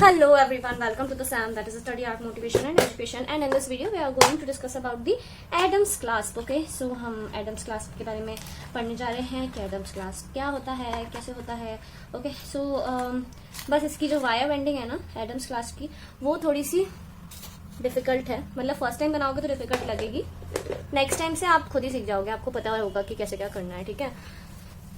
Hello everyone, welcome to the SAM, that is Study Art Motivation and Education, and in this video we are going to discuss about the Adams Clasp. Okay, so हम Adams Clasp के बारे में पढ़ने जा रहे हैं कि Adams Clasp क्या होता है, कैसे होता है. Okay, so बस इसकी जो वायर बेंडिंग है ना Adams Clasp की, वो थोड़ी सी डिफिकल्ट है. मतलब फर्स्ट टाइम बनाओगे तो डिफिकल्ट लगेगी, नेक्स्ट टाइम से आप खुद ही सीख जाओगे, आपको पता होगा कि कैसे क्या करना है. ठीक है,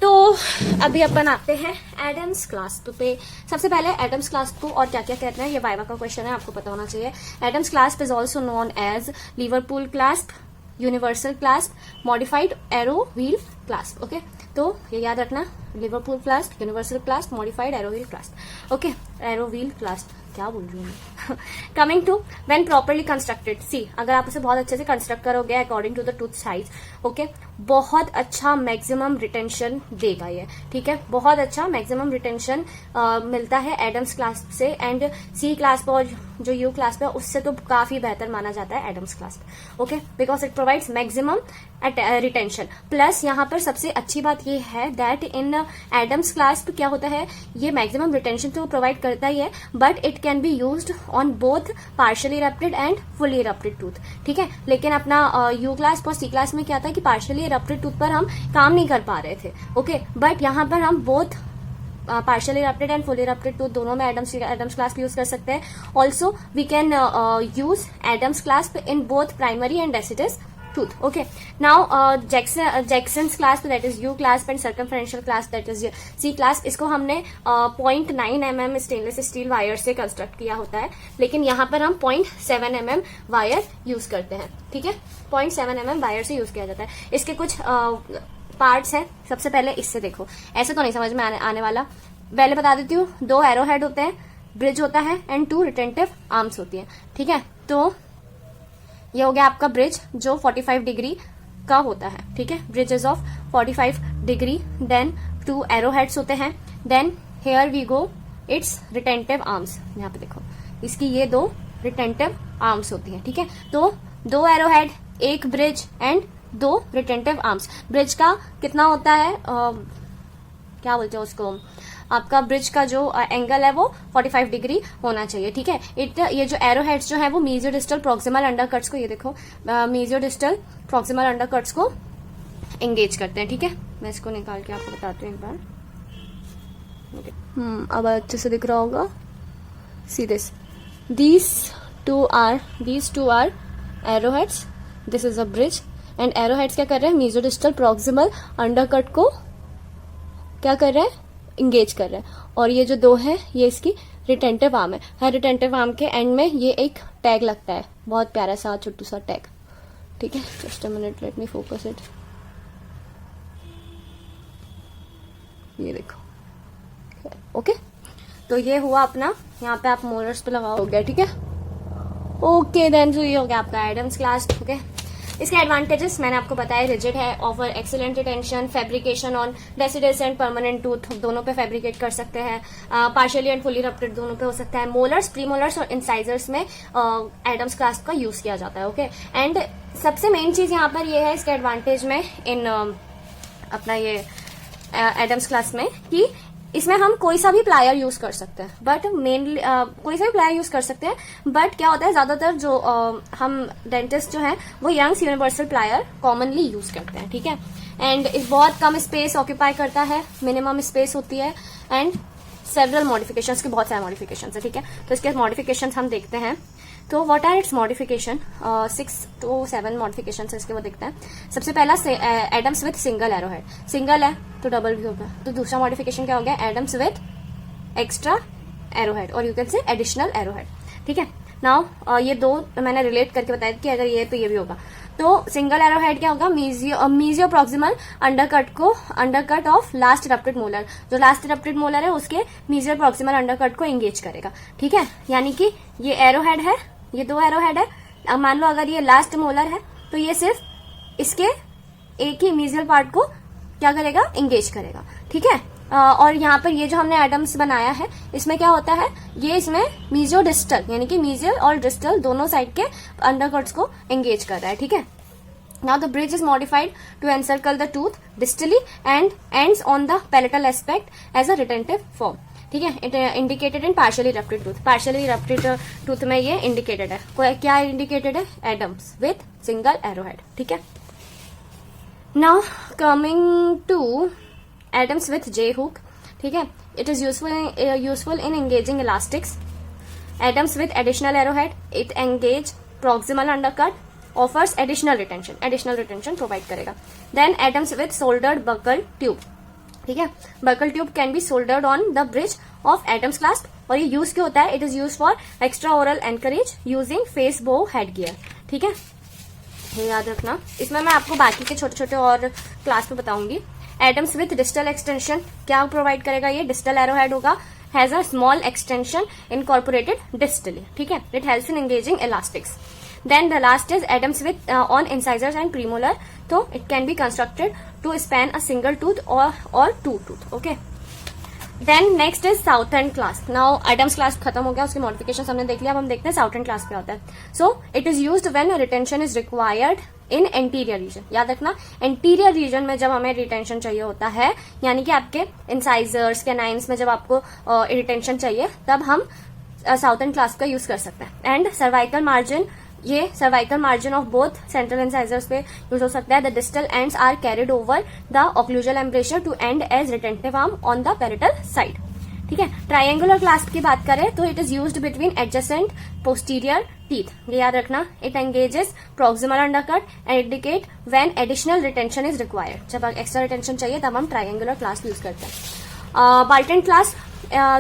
तो अभी अपन आते हैं एडम्स क्लास्प पे. सबसे पहले एडम्स क्लास्प को और क्या क्या कहते हैं, ये वाइवा का क्वेश्चन है, आपको पता होना चाहिए. Adams clasp is also known as Liverpool clasp, universal clasp, modified arrow wheel clasp. Okay, तो ये याद रखना, Liverpool clasp, universal clasp, modified arrow wheel clasp. Okay, arrow wheel clasp क्या बोल रही हूँ. Coming to when properly constructed, see अगर आप उसे बहुत अच्छे से कंस्ट्रक्ट करोगे according to the tooth size, okay, बहुत अच्छा मैक्सिमम रिटेंशन देगा ये. ठीक है, बहुत अच्छा मैक्सिमम रिटेंशन मिलता है एडम्स क्लास्प से. एंड सी क्लास्प और जो यू क्लास्प है उससे तो काफी बेहतर माना जाता है Adams clasp. Okay, because it provides maximum retention. Plus यहाँ पर सबसे अच्छी बात ये है दैट इन एडम्स क्लास्प क्या होता है, ये मैक्सिमम रिटेंशन तो प्रोवाइड करता ही है, but it can be used on both partially erupted and fully erupted tooth. ठीक है, लेकिन अपना यू क्लास्प और सी क्लास में क्या था कि पार्शियली इरप्टेड टूथ पर हम काम नहीं कर पा रहे थे. ओके, बट यहाँ पर हम both partially erupted and fully erupted tooth दोनों में एडम्स क्लास्प यूज कर सकते हैं. Also we can use Adams clasp in both primary and deciduous tooth. Okay, now Jackson's clasp, that is U clasp, and circumferential clasp, that is C clasp, इसको हमने 0.9 mm stainless steel wire से construct किया होता है, लेकिन यहाँ पर हम 0.7 mm वायर यूज करते हैं. ठीक है, 0.7 mm वायर से यूज किया जाता है. इसके कुछ पार्ट्स हैं. सबसे पहले इससे देखो, ऐसे तो नहीं समझ में आने वाला, पहले बता देती हूँ. 2 एरो हेड होते हैं, ब्रिज होता है, एंड 2 रिटेंटिव आर्म्स होती है. ठीक है, तो ये हो गया आपका ब्रिज जो 45 डिग्री का होता है. ठीक है, bridge is of 45 degree. Then 2 arrow heads होते हैं. Then here we go its retentive arms. यहाँ पे देखो, इसकी ये 2 रिटेंटिव आर्म्स होती हैं. ठीक है, तो 2 arrow head, 1 bridge and 2 retentive arms. Bridge का कितना होता है, क्या बोलते हैं उसको, आपका ब्रिज का जो एंगल है वो 45 डिग्री होना चाहिए. ठीक है, ये जो एरो हेड्स जो है वो मीजियो डिस्टल प्रॉक्सिमल अंडरकट्स को, ये देखो, मीजियो डिस्टल प्रॉक्सिमल अंडरकट्स को एंगेज करते हैं. ठीक है, मैं इसको निकाल के आपको बताती हूँ एक बार. अब अच्छे से दिख रहा होगा. See this, these two are arrowheads, this is a bridge, and arrowheads क्या कर रहे हैं, मीजियो डिस्टल प्रॉक्सिमल अंडरकट को क्या कर रहे हैं, इंगेज कर रहे हैं. और ये जो 2 है ये इसकी रिटेंटिव आर्म है. हर रिटेंटिव आर्म के एंड में ये एक टैग लगता है, बहुत प्यारा सा छोटू सा टैग. ठीक है, just a minute, let me focus it. ये देखो. ओके, तो ये हुआ अपना, यहाँ पे आप मोलर्स पे लगा हो गया. ठीक है, ओके, देन तो ये हो गया आपका एडम्स क्लास्प. ओके, इसके एडवांटेजेस मैंने आपको बताया, रिजिड है, offer excellent retention, fabrication on deciduous and permanent tooth दोनों पे फैब्रिकेट कर सकते हैं, पार्शियली एंड फुली इरप्टेड दोनों पे हो सकता है. मोलर्स, प्रीमोलर्स और इंसाइजर्स में एडम्स क्लास्प का यूज किया जाता है. ओके, एंड सबसे मेन चीज यहाँ पर ये है इसके एडवांटेज में इन अपना ये एडम्स क्लास्प में कि इसमें हम कोई सा भी प्लायर यूज कर सकते हैं, बट मेनली कोई सा भी प्लायर यूज कर सकते हैं. बट क्या होता है, ज्यादातर जो हम डेंटिस्ट जो है वो Young's universal plier commonly use करते हैं. ठीक है, एंड बहुत कम स्पेस ऑक्यूपाई करता है, मिनिमम स्पेस होती है, एंड सेवरल मॉडिफिकेशंस के बहुत सारे मॉडिफिकेशंस है. ठीक है, तो इसके मॉडिफिकेशंस हम देखते हैं. तो what are its modification, 6 to 7 modification है इसके, वो देखते हैं. सबसे पहला Adams with single arrow head. Single है तो डबल भी होगा. तो दूसरा मॉडिफिकेशन क्या हो गया, Adams with extra arrow head, और you can say additional arrow head. ठीक है, नाउ ये 2 मैंने रिलेट करके बताया कि अगर ये तो ये भी होगा. तो सिंगल एरो हेड क्या होगा, मीजियो proximal undercut of last erupted molar. जो लास्ट इरप्टेड मोलर है उसके मीजियो प्रॉक्सिमल अंडरकट को एंगेज करेगा. ठीक है, यानी कि ये एरो हेड है, ये 2 एरो हेड है. अब मान लो अगर ये लास्ट मोलर है तो ये सिर्फ इसके एक ही मीजियल पार्ट को क्या करेगा, एंगेज करेगा. ठीक है, और यहाँ पर ये जो हमने एडम्स बनाया है इसमें क्या होता है, ये इसमें मीजियो डिस्टल यानी कि मीजियल और डिस्टल दोनों साइड के अंडरकट्स को एंगेज कर रहा है. ठीक है, Now the bridge is modified to encircle the tooth distally and ends on the palatal aspect as a retentive form. ठीक है, it indicated in partially erupted tooth. Partially erupted tooth में ये इंडिकेटेड है। क्या इंडिकेटेड है? Adams with single arrowhead. ठीक है, now coming to Adams with J hook. ठीक है, it is useful in engaging elastics. Adams with additional arrowhead, it engage proximal undercut, offers additional retention provide करेगा। Then Adams with soldered buccal tube. ठीक है, buccal tube can be soldered on the bridge of Adams clasp. और ये use क्यों होता है? It is use for extra oral anchorage using face bow head gear. ठीक है, ये याद रखना। इसमें मैं आपको बाकी के छोटे छोटे और क्लास में बताऊंगी। एडम्स विथ डिस्टल एक्सटेंशन क्या प्रोवाइड करेगा? ये डिस्टल एरोहेड होगा, has a small extension incorporated distally. ठीक है, it helps in engaging elastics. Then the last is Adams with on incisors and premolar, so it can be constructed to span a single tooth or two tooth. Okay. Then next is southern clasp. Now Adams clasp खत्म हो गया, उसकी modifications हमने देख लिया। अब हम देखते हैं southern clasp क्या होता है। So it is used when retention is required in anterior region. याद रखना, anterior region में जब हमें retention चाहिए होता है, यानी कि आपके incisors, canines में जब आपको retention चाहिए, तब हम southern clasp का यूज कर सकते हैं। And cervical margin, ये cervical margin of both central incisors पे यूज हो सकता है। The distal ends are carried over the occlusal embrasure to end as retentive arm on the palatal side. ठीक है, ट्राइंगुलर क्लास्प की बात करें तो it is used between adjacent posterior teeth. ये याद रखना, it engages proximal undercut and indicate when additional retention is required. जब एक्स्ट्रा रिटेंशन चाहिए तब हम ट्राइंगुलर क्लास्प यूज करते हैं। Barton clasp,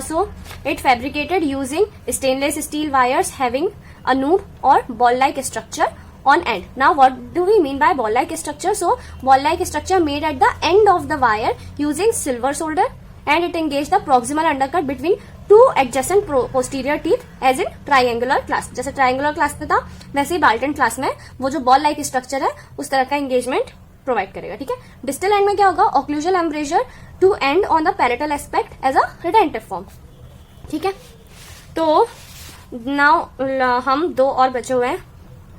so it fabricated using stainless steel wires having a noob or ball-like structure on end. Now what do we mean by ball-like structure? So ball-like structure made at the end of the wire using silver solder, and it engaged the proximal undercut between two adjacent posterior teeth as in triangular clasp. जैसे triangular clasp में था वैसे ही Balton clasp में वो जो ball-like structure है उस तरह का engagement प्रोवाइड करेगा। ठीक है, डिस्टल एंड में क्या होगा? Occlusal embrasure to end on the palatal aspect as a retentive form. ठीक है, तो नाउ हम दो और बचे हुए हैं।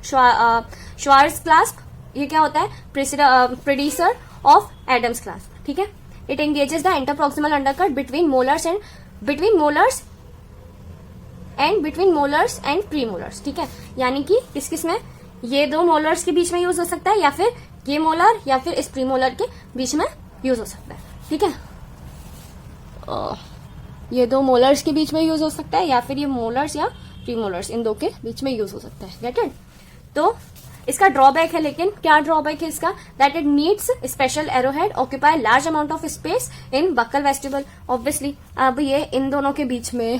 श्वार्ट्ज क्लास्प, ये क्या होता है? प्रेडिसर ऑफ एडम्स क्लास्प। ठीक है, it engages the interproximal undercut between molars and premolars. ठीक है, यानी कि किस किस में? ये दो मोलर्स के बीच में यूज हो सकता है, या फिर ये मोलर या फिर इस प्रीमोलर के बीच में यूज हो सकता है। ठीक है, ये दो मोलर्स के बीच में यूज हो सकता है, या फिर ये मोलर्स या प्रीमोलर्स इन दो के बीच में यूज हो सकता है। Get it? तो इसका ड्रॉबैक है, लेकिन क्या ड्रॉबैक है इसका? That it needs special arrowhead occupy large amount of space in buccal vestibule. Obviously अब ये इन दोनों के बीच में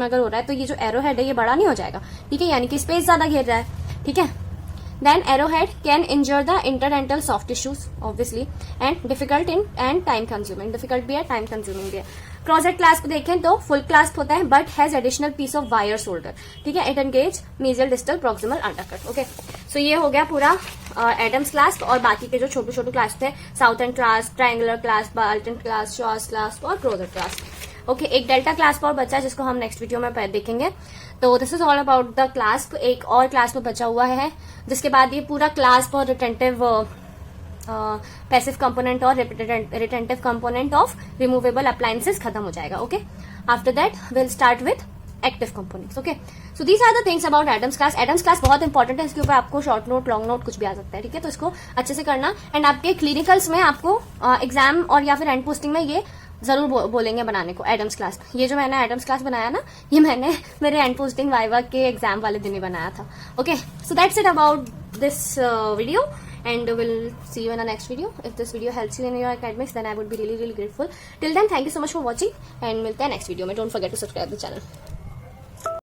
अगर हो रहा है तो ये जो एरोहेड है ये बड़ा नहीं हो जाएगा। ठीक है, यानी कि स्पेस ज्यादा घेर रहा है। ठीक है, then arrowhead can injure the interdental soft tissues obviously and difficult and time consuming भी है, time consuming भी है। क्रॉसेट क्लास्प देखें तो फुल क्लास्प होता है but has additional piece of wire shoulder. ठीक है, it engage mesial distal proximal undercut. Okay, so ये हो गया पूरा एडम्स क्लास्प और बाकी के जो छोटे छोटे क्लास्प थे, southern clasp, triangular clasp, Balton clasp, Schwartz clasp और क्रोजेट क्लास्प। ओके, एक डेल्टा क्लास्प और बचा है जिसको हम नेक्स्ट वीडियो में देखेंगे। तो this is all about the clasp. एक और क्लास्प बचा हुआ है जिसके बाद ये पूरा क्लास्प और रिटेंटिव पैसिव कंपोनेंट और retentive component of removable appliances खत्म हो जाएगा। Okay, after that will start with active components. Okay, so these are the things about Adams clasp. Adams clasp बहुत इंपॉर्टेंट है, इसके ऊपर आपको शॉर्ट नोट, लॉन्ग नोट कुछ भी आ सकता है। ठीक है, तो इसको अच्छे से करना। एंड आपके क्लिनिकल्स में आपको एग्जाम और या फिर एंड पोस्टिंग में ये जरूर बोलेंगे बनाने को एडम्स क्लास। ये जो मैंने एडम्स क्लास बनाया ना, ये मैंने मेरे एंड पोस्टिंग वाइवा के एग्जाम वाले दिन ही बनाया था। Okay, so that's it about this video and we'll see you in the next video. If this video helps you in your academics, then I would be really grateful. Till then, thank you so much for watching and मिलते हैं next video में. Don't forget to subscribe the channel.